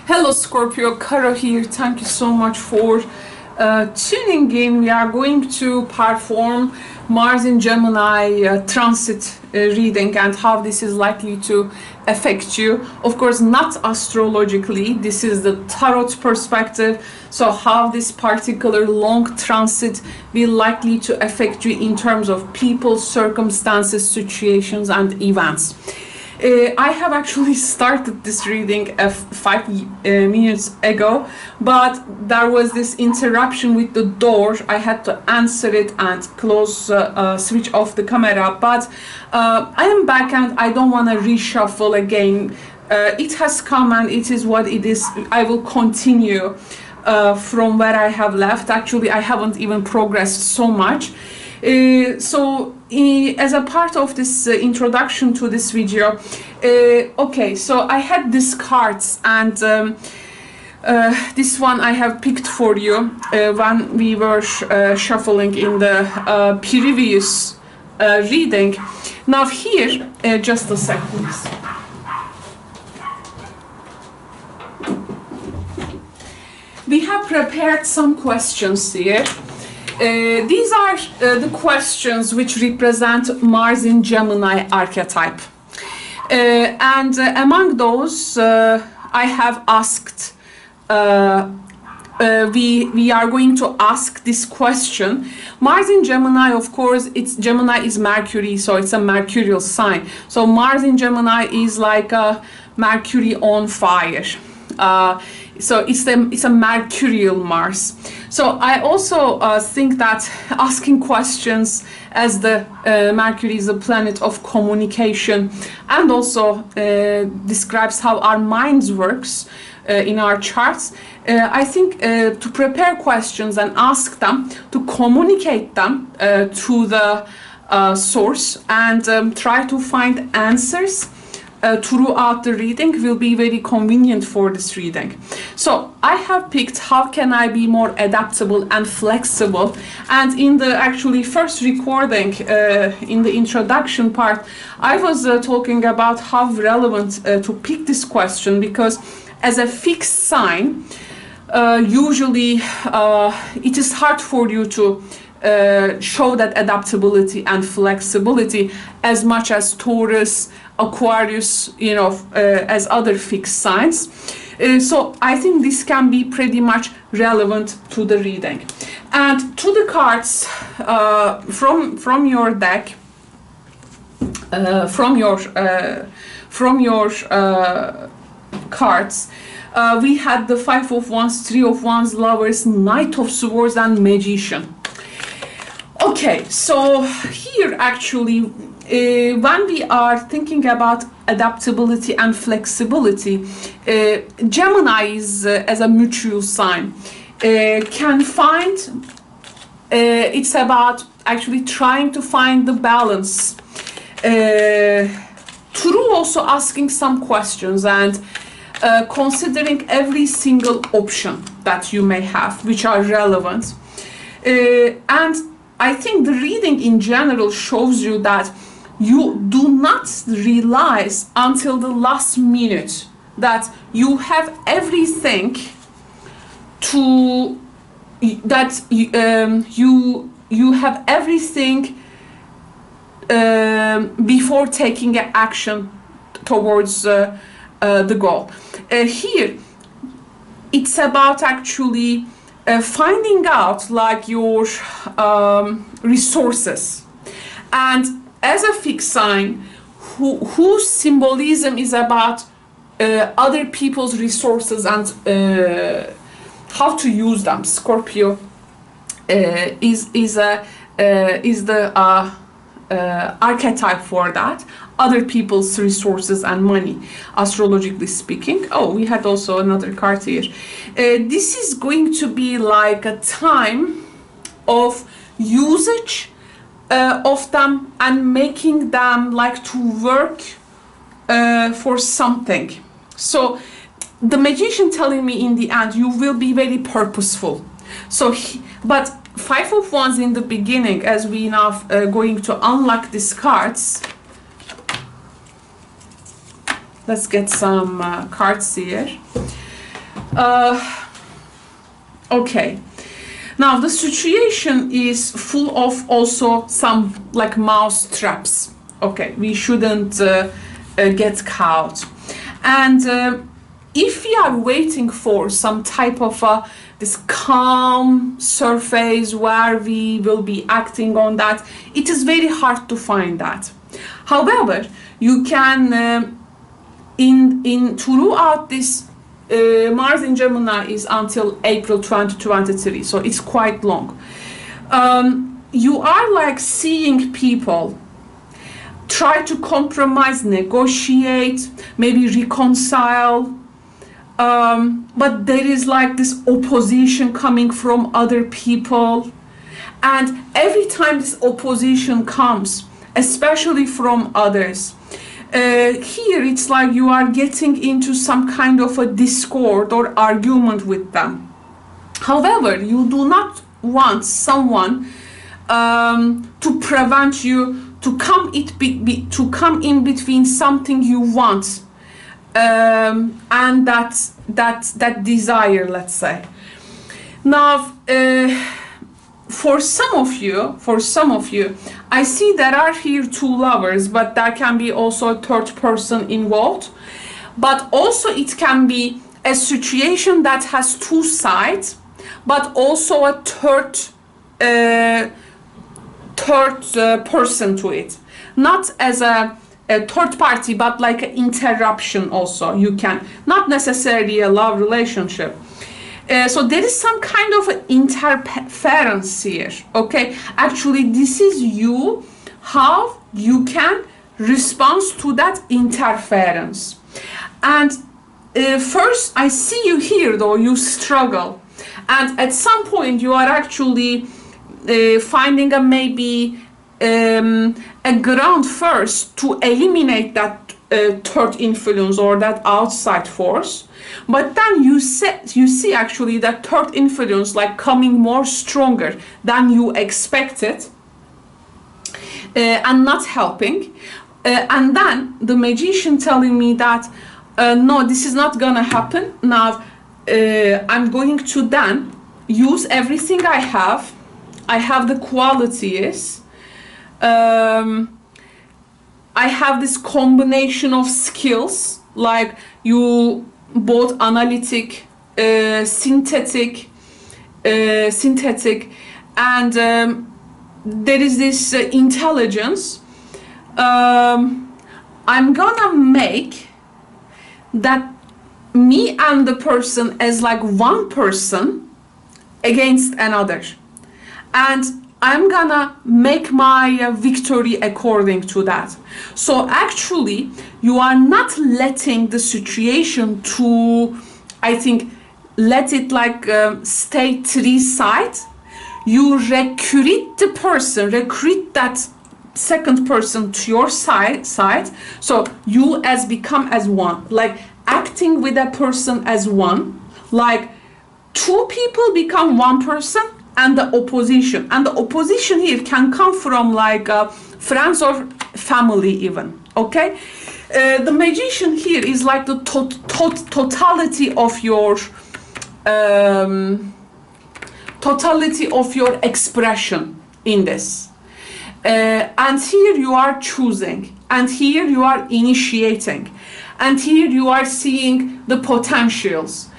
Hello Scorpio, Caro here. Thank you so much for tuning in. We are going to perform Mars in Gemini transit reading and how this is likely to affect you. Of course, not astrologically. This is the tarot perspective. So how this particular long transit will likely to affect you in terms of people, circumstances, situations, and events. I have actually started this reading 5 minutes ago, but there was this interruption with the door. I had to answer it and switch off the camera, but I am back and I don't want to reshuffle again. It has come and it is what it is. I will continue from where I have left. Actually, I haven't even progressed so much. As a part of this introduction to this video, okay, so I had these cards and this one I have picked for you when we were shuffling in the previous reading. Now here, just a second please. We have prepared some questions here. These are the questions which represent Mars in Gemini archetype. And among those, I have asked, we are going to ask this question. Mars in Gemini, of course, Gemini is Mercury, so it's a mercurial sign. So Mars in Gemini is like a Mercury on fire. So it's a mercurial Mars. So I also think that asking questions, as the Mercury is a planet of communication and also describes how our minds works in our charts, I think to prepare questions and ask them, to communicate them to the source and try to find answers throughout the reading will be very convenient for this reading. So I have picked how can I be more adaptable and flexible, and in the actually first recording in the introduction part I was talking about how relevant to pick this question, because as a fixed sign usually it is hard for you to show that adaptability and flexibility as much as Taurus, Aquarius, as other fixed signs. So I think this can be pretty much relevant to the reading. And to the cards from your deck, from your cards, we had the Five of Wands, Three of Wands, Lovers, Knight of Swords, and Magician. Okay, so here actually, when we are thinking about adaptability and flexibility, Gemini is, as a mutual sign, can find, it's about actually trying to find the balance through also asking some questions and considering every single option that you may have, which are relevant. And I think the reading in general shows you that you do not realize until the last minute that you have everything to that you have everything before taking an action towards the goal. Here it's about actually finding out like your resources, and as a fixed sign whose symbolism is about other people's resources and how to use them. Scorpio is the archetype for that, other people's resources and money, astrologically speaking. Oh, we had also another card here. This is going to be like a time of usage of them and making them like to work for something. So the Magician telling me in the end you will be very purposeful. So but Five of Wands in the beginning, as we now going to unlock these cards. Let's get some cards here. Okay. Now the situation is full of also some like mouse traps. Okay, we shouldn't get caught. And if we are waiting for some type of this calm surface where we will be acting on that, it is very hard to find that. However, you can in throughout this Mars in Gemini is until April 2023, so it's quite long. You are like seeing people try to compromise, negotiate, maybe reconcile, but there is like this opposition coming from other people. And every time this opposition comes, especially from others, here it's like you are getting into some kind of a discord or argument with them. However, you do not want someone to prevent you to come in between something you want and that desire, let's say. Now, for some of you, I see there are here two lovers, but there can be also a third person involved. But also it can be a situation that has two sides, but also a third person to it. Not as a third party, but like an interruption also. You can, not necessarily a love relationship. So there is some kind of interference here, okay? Actually, this is you, how you can respond to that interference. And first, I see you here, though, you struggle. And at some point, you are actually finding a maybe a ground first to eliminate that third influence or that outside force. But then you see actually that third influence like coming more stronger than you expected and not helping. And then the magician telling me that no, this is not gonna happen. Now I'm going to then use everything I have. I have the qualities. I have this combination of skills, like you both analytic, synthetic, and there is this intelligence. I'm gonna make that me and the person as like one person against another, and I'm gonna make my victory according to that. So actually, you are not letting the situation to, I think, let it like stay three sides. You recruit the person, recruit that second person to your side. So you as become as one, like acting with a person as one, like two people become one person. And the opposition. And the opposition here can come from like friends or family even, okay? The magician here is like the totality of your expression in this. And here you are choosing, and here you are initiating, and here you are seeing the potentials.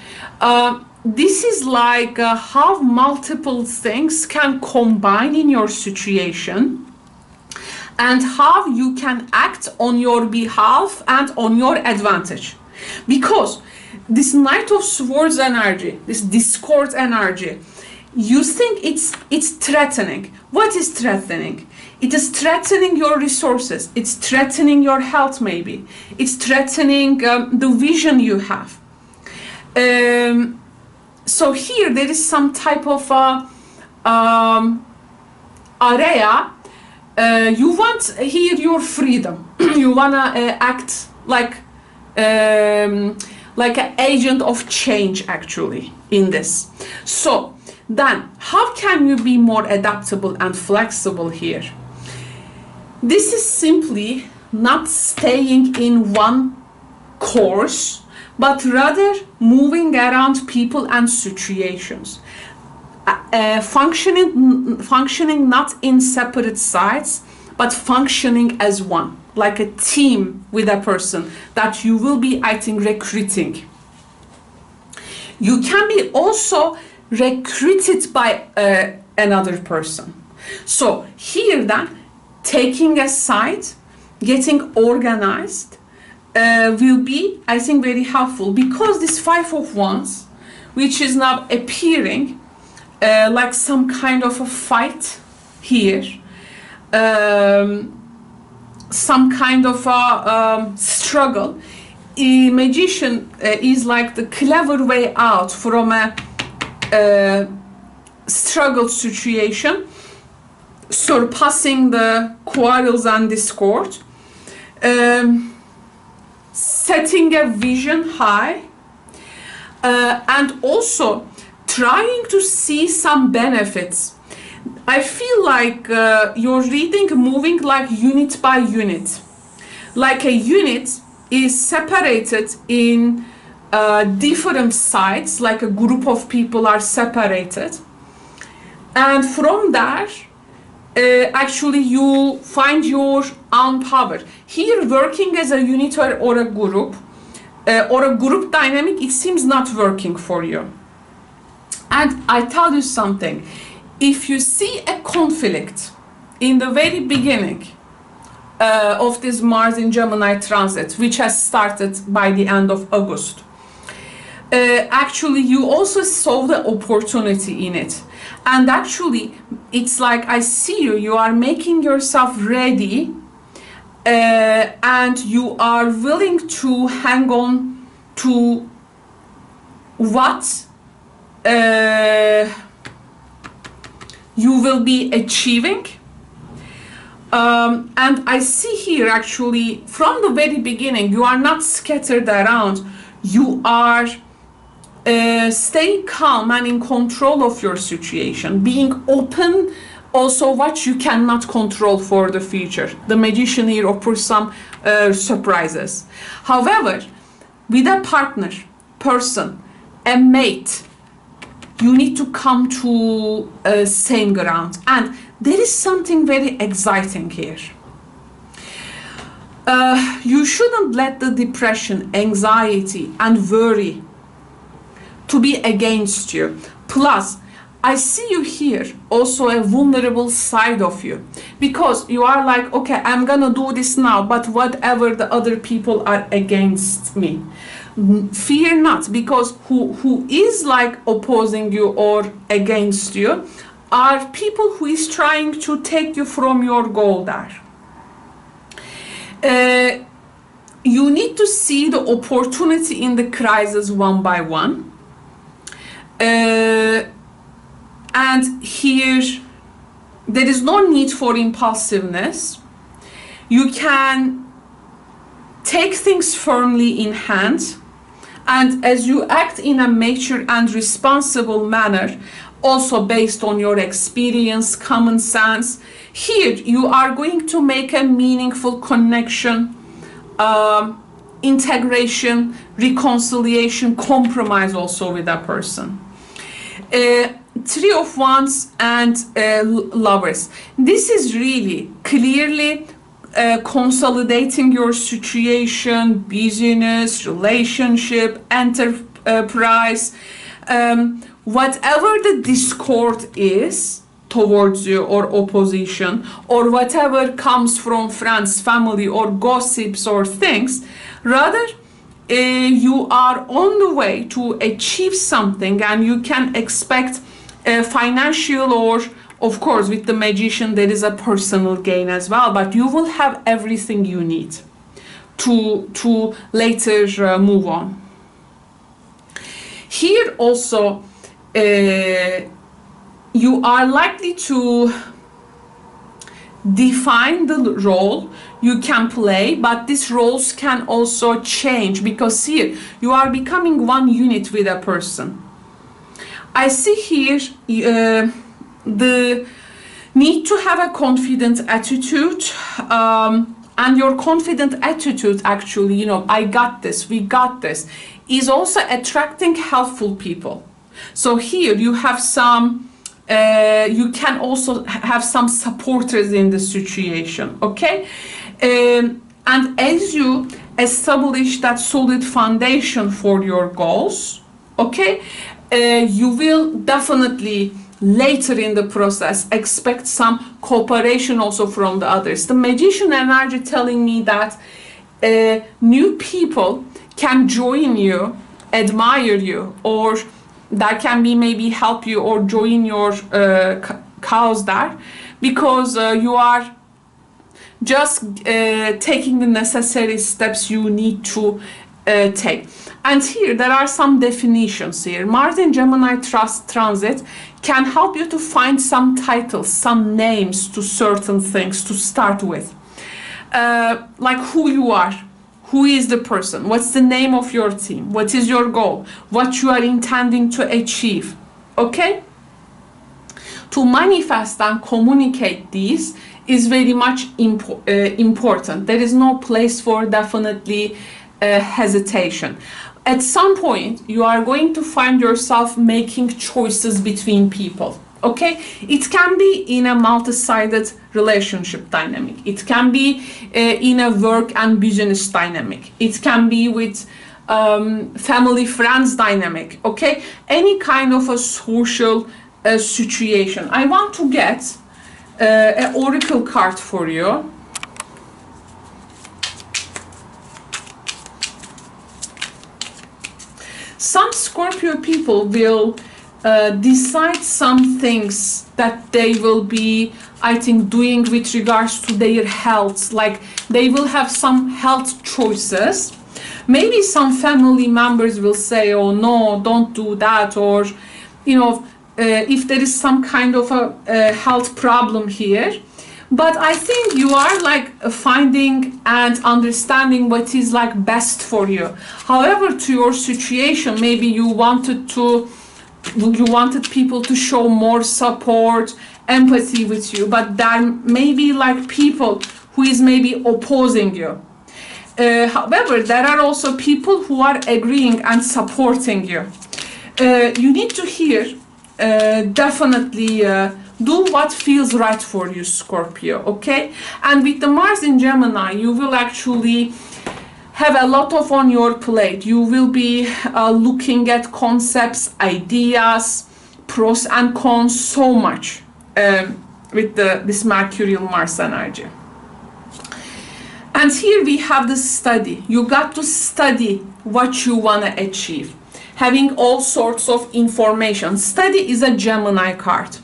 This is like how multiple things can combine in your situation, and how you can act on your behalf and on your advantage. Because this Knight of Swords energy, this discord energy, you think it's threatening. What is threatening? It is threatening your resources. It's threatening your health maybe. It's threatening the vision you have. So here there is some type of area. You want here your freedom. You wanna act like an agent of change actually in this. So then how can you be more adaptable and flexible here? This is simply not staying in one course, but rather moving around people and situations. Functioning not in separate sides, but functioning as one, like a team with a person that you will be, I think, recruiting. You can be also recruited by another person. So here then, taking a side, getting organized will be, I think, very helpful, because this Five of Wands, which is now appearing like some kind of a fight here, some kind of a struggle. A magician is like the clever way out from a struggle situation, surpassing the quarrels and discord, setting a vision high, and also trying to see some benefits. I feel like you're reading, moving like unit by unit. Like a unit is separated in different sides, like a group of people are separated. And from there, actually you find your own power. Here, working as a unit or a group dynamic, it seems not working for you. And I tell you something, if you see a conflict in the very beginning of this Mars in Gemini transit, which has started by the end of August, actually you also saw the opportunity in it. And actually it's like, I see you are making yourself ready, and you are willing to hang on to what you will be achieving. And I see here, actually, from the very beginning, you are not scattered around. You are staying calm and in control of your situation, being open also what you cannot control for the future. The magician here offers some surprises. However, with a partner, person, a mate, you need to come to same ground. And there is something very exciting here. You shouldn't let the depression, anxiety, and worry to be against you. Plus, I see you here also a vulnerable side of you, because you are like, okay, I'm gonna do this now, but whatever the other people are against me. Fear not, because who is like opposing you or against you are people who is trying to take you from your goal there. You need to see the opportunity in the crisis one by one. And here, there is no need for impulsiveness. You can take things firmly in hand, and as you act in a mature and responsible manner, also based on your experience, common sense, here you are going to make a meaningful connection, integration, reconciliation, compromise also with that person. Three of Wands and Lovers. This is really clearly consolidating your situation, business, relationship, enterprise, whatever the discord is towards you or opposition, or whatever comes from friends, family, or gossips or things. Rather, you are on the way to achieve something, and you can expect financial, or of course with the magician there is a personal gain as well, but you will have everything you need to later move on. Here also you are likely to define the role you can play, but these roles can also change, because here you are becoming one unit with a person. I see here the need to have a confident attitude, and your confident attitude, actually, you know, I got this, we got this, is also attracting helpful people. So here you have some, you can also have some supporters in the situation, okay? And as you establish that solid foundation for your goals, okay, you will definitely later in the process expect some cooperation also from the others. The magician energy telling me that new people can join you, admire you, or that can be maybe help you or join your cause there, because you are just taking the necessary steps you need to take. And here there are some definitions here. Mars in Gemini transit can help you to find some titles, some names to certain things to start with. Like who you are, who is the person, what's the name of your team, what is your goal, what you are intending to achieve, okay? To manifest and communicate these is very much important. There is no place for definitely hesitation. At some point, you are going to find yourself making choices between people, okay? It can be in a multi-sided relationship dynamic. It can be in a work and business dynamic. It can be with family, friends dynamic, okay? Any kind of a social situation. I want to get an oracle card for you. Some Scorpio people will decide some things that they will be, I think, doing with regards to their health. Like they will have some health choices. Maybe some family members will say, oh no, don't do that, or you know, if there is some kind of a health problem here. But I think you are like finding and understanding what is like best for you. However, to your situation, maybe you wanted people to show more support, empathy with you, but there may be like people who is maybe opposing you. However, there are also people who are agreeing and supporting you. You need to hear, definitely do what feels right for you, Scorpio, okay? And with the Mars in Gemini, you will actually have a lot of on your plate. You will be looking at concepts, ideas, pros and cons, so much with this Mercurial Mars energy. And here we have the study. You got to study what you want to achieve, having all sorts of information. Study is a Gemini card.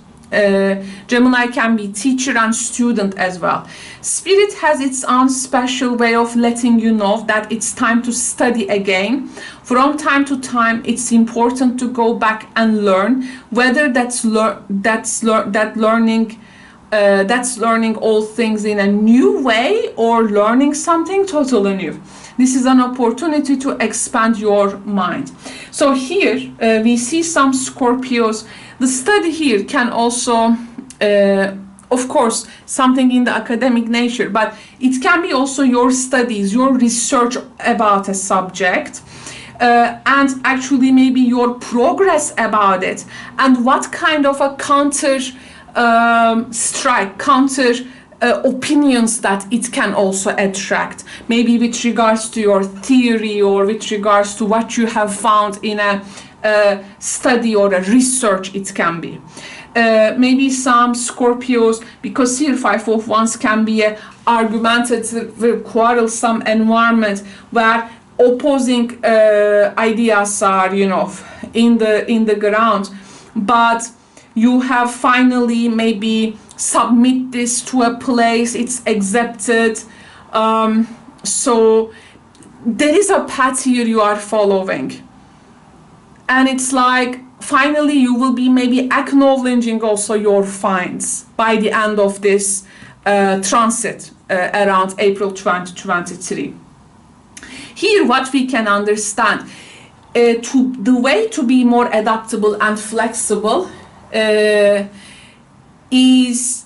Gemini can be teacher and student as well. Spirit has its own special way of letting you know that it's time to study again. From time to time, it's important to go back and learn, whether that's learning all things in a new way or learning something totally new. This is an opportunity to expand your mind. So here we see some Scorpios. The study here can also, of course, something in the academic nature, but it can be also your studies, your research about a subject, and actually maybe your progress about it, and what kind of a counter opinions that it can also attract, maybe with regards to your theory or with regards to what you have found in a study or a research. It can be maybe some Scorpios, because here 5 of Wands can be a argumentative, quarrelsome environment where opposing ideas are, you know, in the ground, but you have finally maybe submit this to a place, it's accepted. So there is a path here you are following, and it's like finally you will be maybe acknowledging also your finds by the end of this transit around April 2023. Here what we can understand, the way to be more adaptable and flexible is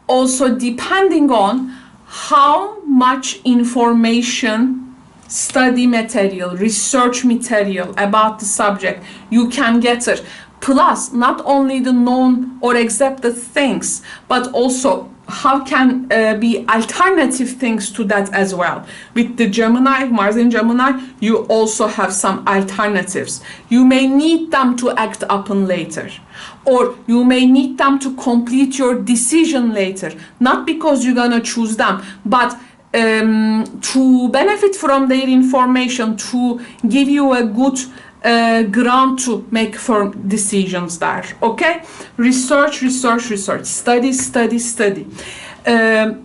also depending on how much information, study material, research material about the subject you can gather. Plus, not only the known or accepted things, but also how can be alternative things to that as well. With the Gemini, Mars in Gemini, you also have some alternatives. You may need them to act upon later, or you may need them to complete your decision later, not because you're gonna choose them, but to benefit from their information, to give you a good ground to make firm decisions there. Okay, research, research, research, study, study, study.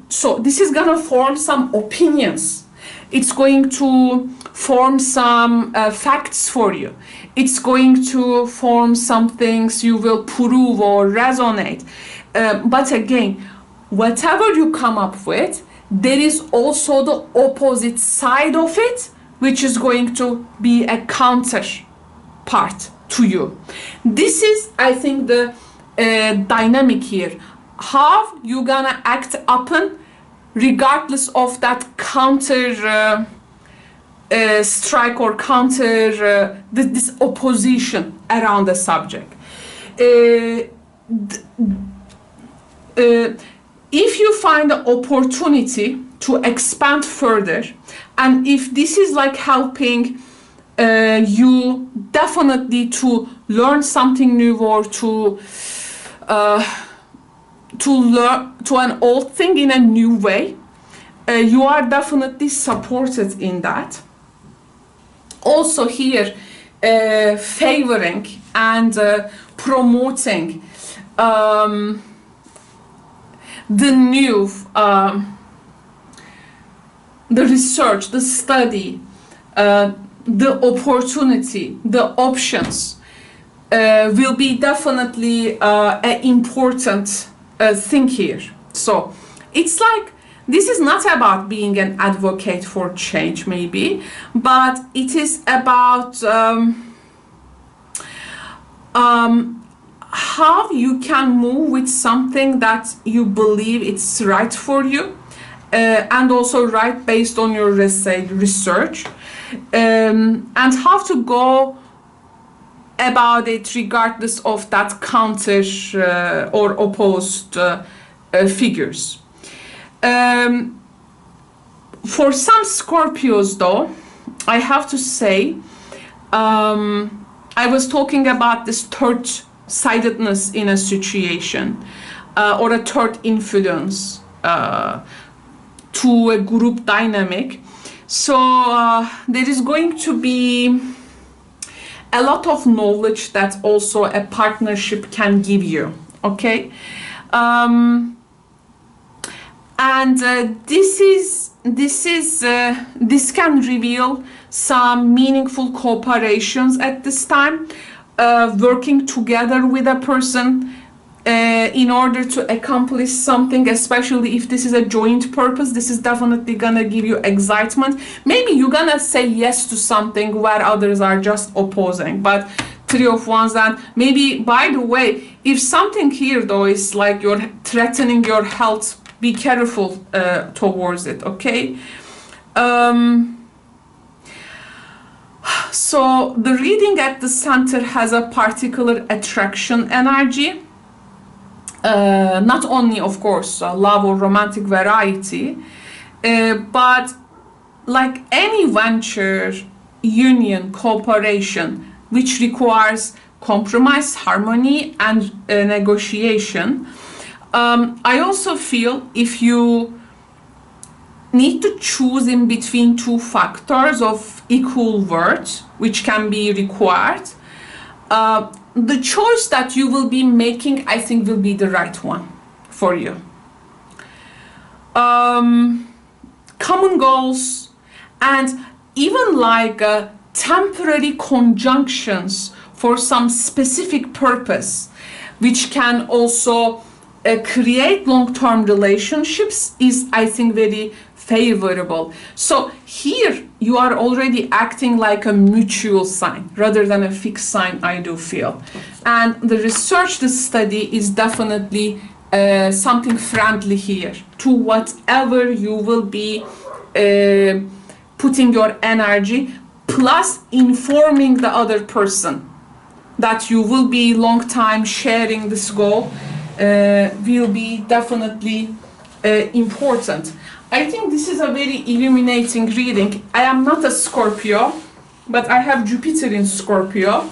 So this is gonna form some opinions. It's going to form some facts for you. It's going to form some things you will prove or resonate. But again, whatever you come up with, there is also the opposite side of it, which is going to be a counter part to you. This is, I think, the dynamic here. How you gonna act upon regardless of that counter strike or counter this opposition around the subject. If you find the opportunity to expand further, and if this is like helping you definitely to learn something new, or to learn to an old thing in a new way, you are definitely supported in that. Also here, favoring and promoting the new, the research, the study, the opportunity, the options will be definitely an important thing here. So it's like, this is not about being an advocate for change maybe, but it is about how you can move with something that you believe it's right for you, and also right based on your research, and how to go about it regardless of that counter or opposed figures. For some Scorpios though, I have to say, I was talking about this third-sidedness in a situation, or a third influence to a group dynamic. So there is going to be a lot of knowledge that also a partnership can give you, okay? And this can reveal some meaningful cooperations at this time, working together with a person in order to accomplish something, especially if this is a joint purpose. This is definitely gonna give you excitement. Maybe you're gonna say yes to something where others are just opposing, but Three of Wands, and maybe, by the way, if something here though is like you're threatening your health, be careful towards it, okay? So the reading at the center has a particular attraction energy, not only of course love or romantic variety, but like any venture, union, cooperation, which requires compromise, harmony, and negotiation. I also feel if you need to choose in between two factors of equal worth, which can be required, the choice that you will be making, I think, will be the right one for you. Common goals, and even like temporary conjunctions for some specific purpose, which can also create long-term relationships, is, I think, very favorable. So here you are already acting like a mutual sign rather than a fixed sign, I do feel. And the research, the study is definitely something friendly here to whatever you will be putting your energy, plus informing the other person that you will be long time sharing this goal will be definitely important. I think this is a very illuminating reading. I am not a Scorpio, but I have Jupiter in Scorpio.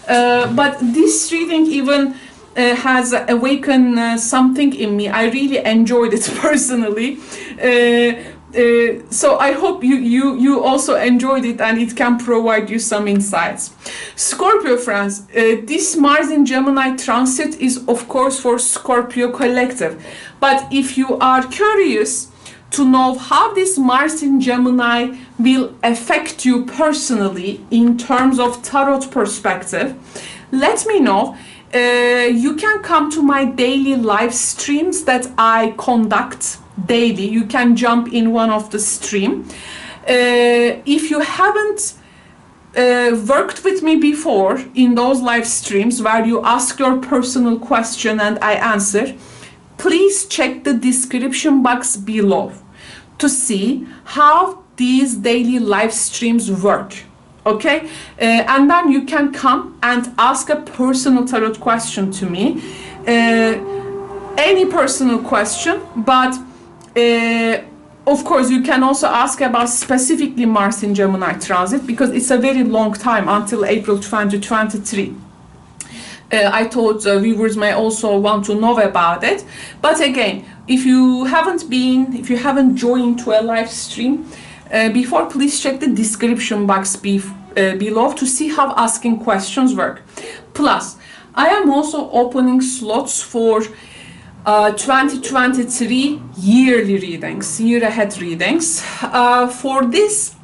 But this reading even has awakened something in me. I really enjoyed it personally. So I hope you also enjoyed it and it can provide you some insights. Scorpio friends, this Mars in Gemini transit is of course for Scorpio collective. But if you are curious to know how this Mars in Gemini will affect you personally in terms of tarot perspective, let me know. You can come to my daily live streams that I conduct daily. You can jump in one of the stream. If you haven't worked with me before in those live streams where you ask your personal question and I answer, please check the description box below to see how these daily live streams work. Okay, and then you can come and ask a personal tarot question to me, any personal question, but of course you can also ask about specifically Mars in Gemini transit, because it's a very long time until April 2023. I thought viewers may also want to know about it, but again, if you haven't joined to a live stream before, please check the description box below to see how asking questions work. Plus, I am also opening slots for 2023 yearly readings, year ahead readings. For this,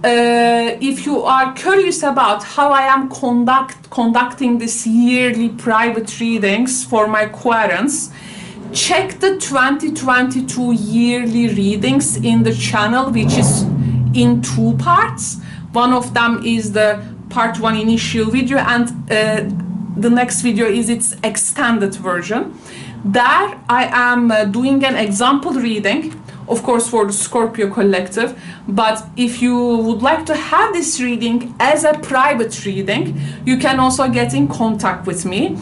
if you are curious about how I am conducting this yearly private readings for my querents, check the 2022 yearly readings in the channel, which is in 2 parts. One of them is the part 1 initial video, and the next video is its extended version. There I am doing an example reading, of course for the Scorpio collective, but if you would like to have this reading as a private reading, you can also get in contact with me.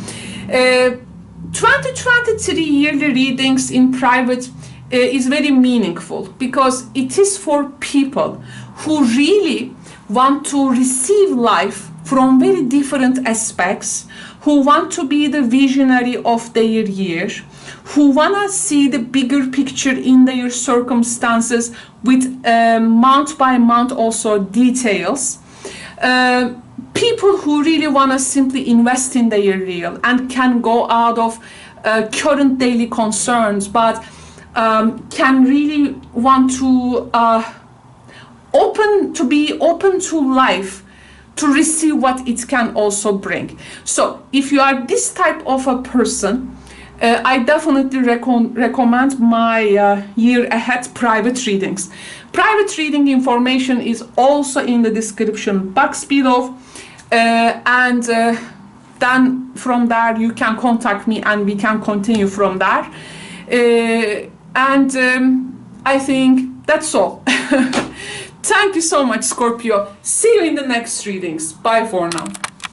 2023 yearly readings in private is very meaningful because it is for people who really want to receive life from very different aspects, who want to be the visionary of their year, who want to see the bigger picture in their circumstances with month by month also details. People who really want to simply invest in their real and can go out of current daily concerns, but can really want to be open to life, to receive what it can also bring. So if you are this type of a person, I definitely recommend my year ahead private readings. Private reading information is also in the description box below, and then from there you can contact me and we can continue from there. I think that's all. Thank you so much, Scorpio. See you in the next readings. Bye for now.